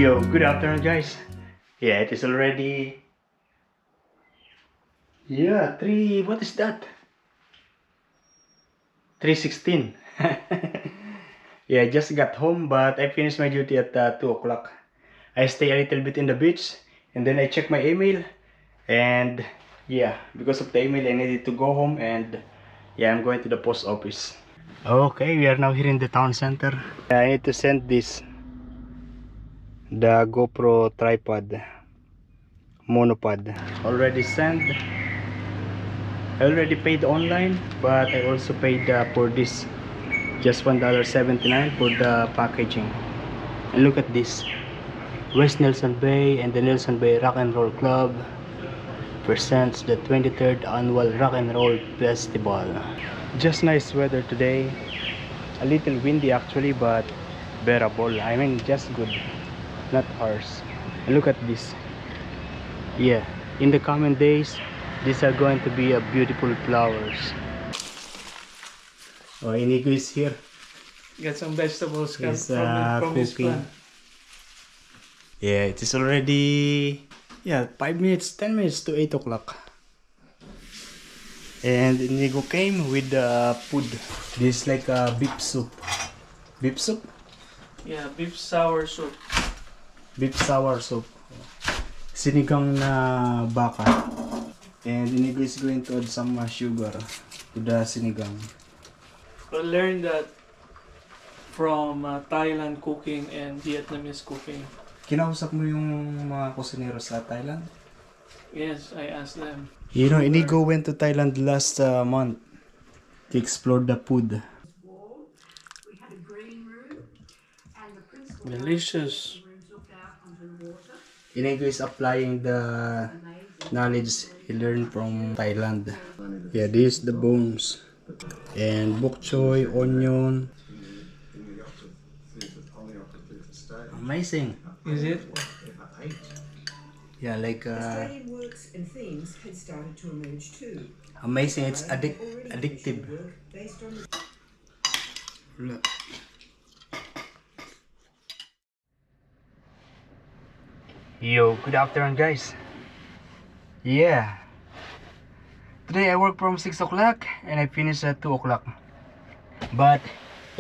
Yo, good afternoon guys. Yeah, it is already 3:16. Yeah, I just got home, but I finished my duty at 2 o'clock. I stay a little bit in the beach, and then I check my email, and yeah, because of the email I needed to go home, and yeah, I'm going to the post office. Okay, we are now here in the town center. I need to send this, the GoPro tripod monopod. Already sent. I already paid online, but I also paid for this just $1.79 for the packaging. And look at this, West Nelson Bay and the Nelson Bay Rock and Roll Club presents the 23rd annual Rock and Roll Festival. Just nice weather today, a little windy actually, but bearable. I mean, just good, not harsh. And look at this. Yeah, in the coming days these are going to be beautiful flowers. Oh, Inigo is here. Get some vegetables from his cooking. plant. Yeah, it is already 5 minutes, 10 minutes to 8 o'clock. And Inigo came with the food. This is like a beef soup. Beef soup? Yeah, beef sour soup. Beef sour soup. Sinigang na baka. And Inigo is going to add some sugar to the sinigang. I learned that from Thailand cooking and Vietnamese cooking. Kinausap mo yung mga kusinero sa Thailand? Yes, I asked them. You know, Inigo went to Thailand last month to explore the food. Delicious. Inigo is applying the knowledge he learned from Thailand. Yeah, this is the bones. And bok choy, onion. Amazing. Is it? Yeah, like Australian works and themes had started to emerge too. amazing. It's addictive. Based on Look. Yo, good afternoon guys. Yeah, today I work from 6 o'clock and I finish at 2 o'clock, but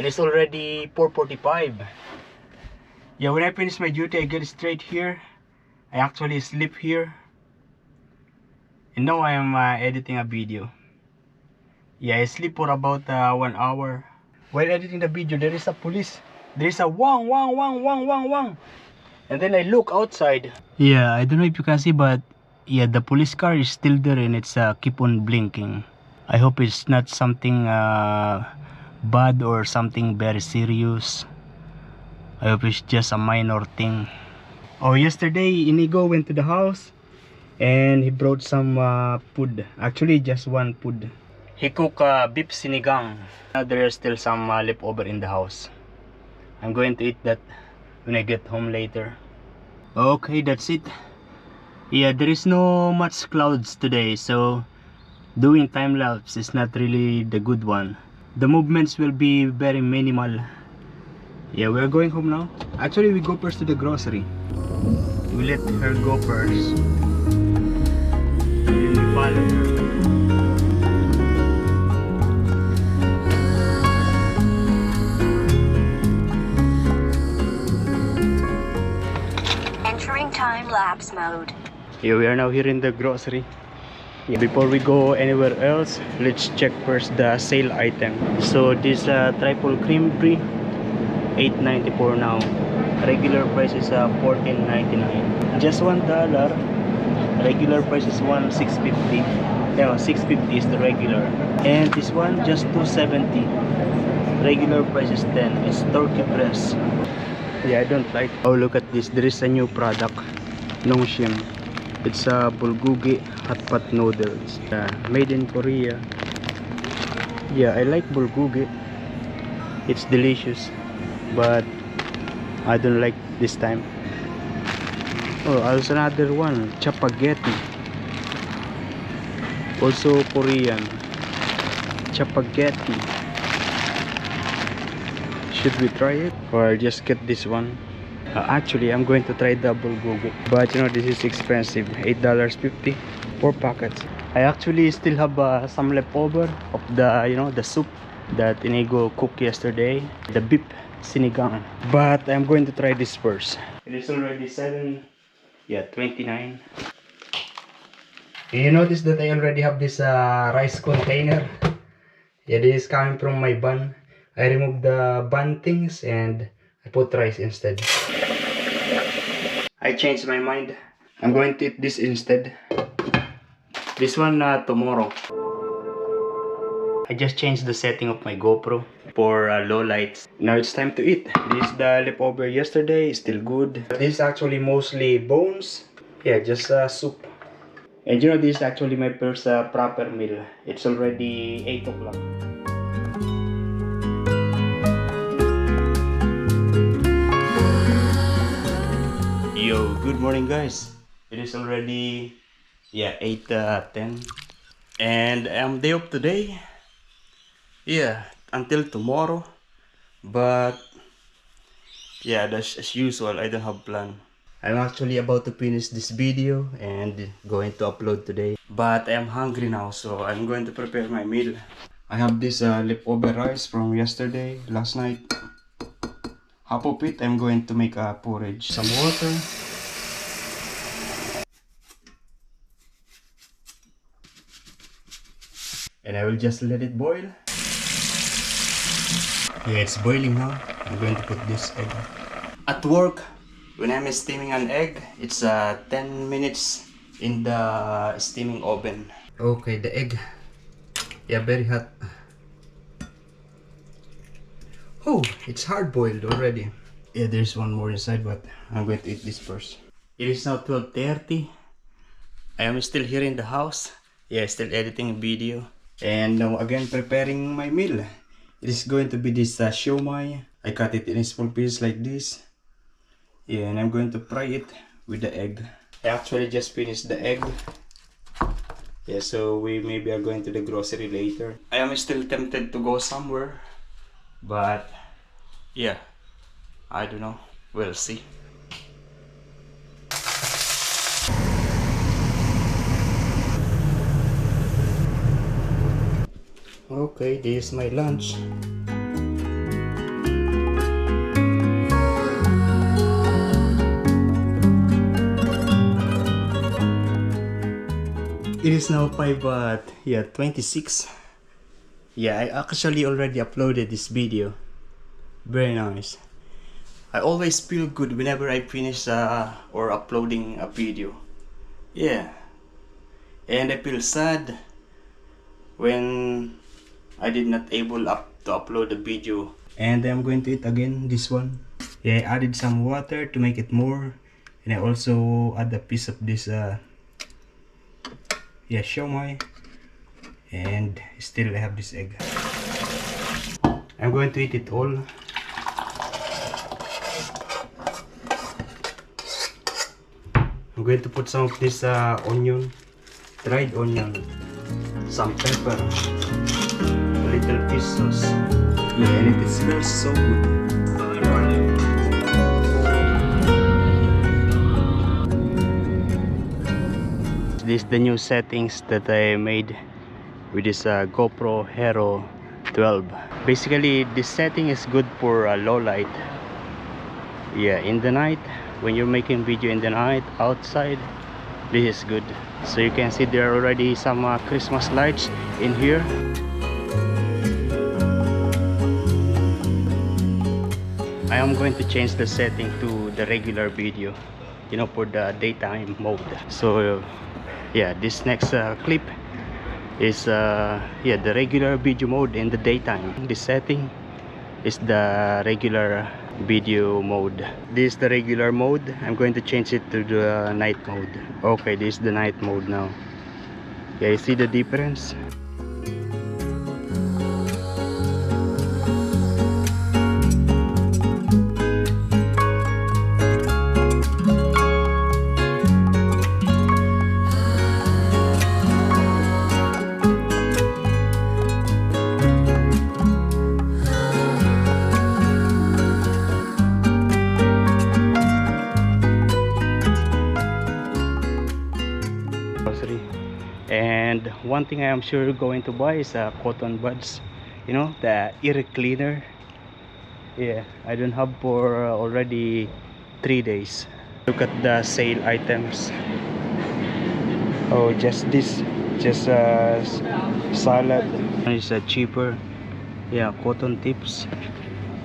it is already 4:45. Yeah, when I finish my duty I get straight here. I actually sleep here, and now I am editing a video. Yeah, I sleep for about 1 hour. While editing the video, there is a police. There is a wang wang wang wang wang wang. And then I look outside. Yeah, I don't know if you can see, but yeah, the police car is still there and it's keep on blinking. I hope it's not something bad or something very serious. I hope it's just a minor thing. Oh, yesterday Inigo went to the house and he brought some food. Actually, just one food. He cooked beef sinigang. Now there is still some leftover in the house. I'm going to eat that when I get home later. Okay, that's it. Yeah, there is no much clouds today, so doing time lapse is not really the good one. The movements will be very minimal. Yeah, we're going home now. Actually, we go first to the grocery. We let her go first, and then we follow her. Time-lapse mode. Yeah, we are now here in the grocery. Yeah, before we go anywhere else, let's check first the sale item. So this triple cream brie, $8.94 now. Regular price is $14.99. Just $1. Regular price is $6.50. Yeah, $6.50 is the regular. And this one just $2.70. Regular price is $10. It's turkey breast. Yeah, I don't like. Oh, look at this. There is a new product, Nongshim. It's a bulgogi hot pot noodles. Made in Korea. Yeah, I like bulgogi. It's delicious, but I don't like this time. Oh, also another one, chapaghetti. Also Korean. Chapaghetti. Should we try it? Or I'll just get this one. Actually, I'm going to try double gogo, but you know this is expensive, $8.50 4 packets. I actually still have some leftover of the the soup that Inigo cooked yesterday, the beef sinigang, but I'm going to try this first. It is already 7:29. You notice that I already have this rice container. Yeah, this is coming from my bun. I removed the bun things and I put rice instead. I changed my mind. I'm going to eat this instead. This one tomorrow. I just changed the setting of my GoPro for low lights. Now it's time to eat. This is the leftover yesterday. It's still good. This is actually mostly bones. Yeah, just soup. And you know, this is actually my first proper meal. It's already 8 o'clock. Yo, good morning guys. It is already 8:10 and I'm day off today. Yeah, until tomorrow. But yeah, that's as usual. I don't have plan. I'm actually about to finish this video and going to upload today. But I'm hungry now, so I'm going to prepare my meal. I have this leftover rice from yesterday, last night. Half of it I'm going to make a porridge. Some water. And I will just let it boil. Yeah, it's boiling now. I'm going to put this egg. At work, when I'm steaming an egg, it's 10 minutes in the steaming oven. Okay, the egg. Yeah, very hot. Oh, it's hard boiled already. Yeah, there's one more inside, but I'm going to eat this first. It is now 12:30. I am still here in the house. Yeah, still editing a video. And now again preparing my meal. It is going to be this siomai. I cut it in small pieces like this. Yeah, and I'm going to fry it with the egg. I actually just finished the egg. Yeah, so we maybe are going to the grocery later. I am still tempted to go somewhere, but yeah, I don't know. We'll see. Okay, this is my lunch. It is now 5:26. Yeah, I actually already uploaded this video. Very nice. I always feel good whenever I finish or uploading a video. Yeah. And I feel sad when I did not able to upload the video. And I'm going to eat again this one. Yeah, I added some water to make it more, and I also add a piece of this siomai, and still I have this egg. I'm going to eat it all. I'm going to put some of this onion, dried onion, some pepper, a little fish sauce. Yeah, and it smells so good. This is the new settings that I made with this GoPro Hero 12. Basically, this setting is good for low light. Yeah, in the night, when you're making video in the night outside, this is good. So you can see there are already some Christmas lights in here. I am going to change the setting to the regular video, you know, for the daytime mode. So yeah, this next clip is the regular video mode in the daytime. This setting is the regular video mode. This is the regular mode. I'm going to change it to the night mode. Okay, this is the night mode now. Yeah, you see the difference? grocery. And one thing I am sure going to buy is cotton buds, you know, the ear cleaner. Yeah, I don't have for already 3 days. Look at the sale items. Oh, just this, just salad. It's cheaper. Yeah, cotton tips,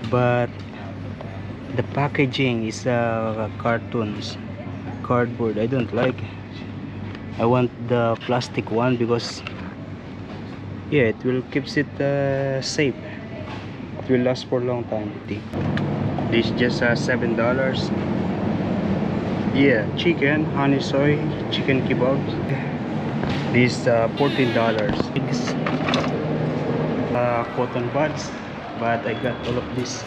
but the packaging is cartoons, cardboard. I don't like. I want the plastic one because yeah, it will keeps it safe. It will last for a long time. This just $7. Yeah, chicken, honey soy, chicken kebab. This $14. It's cotton buds, but I got all of this.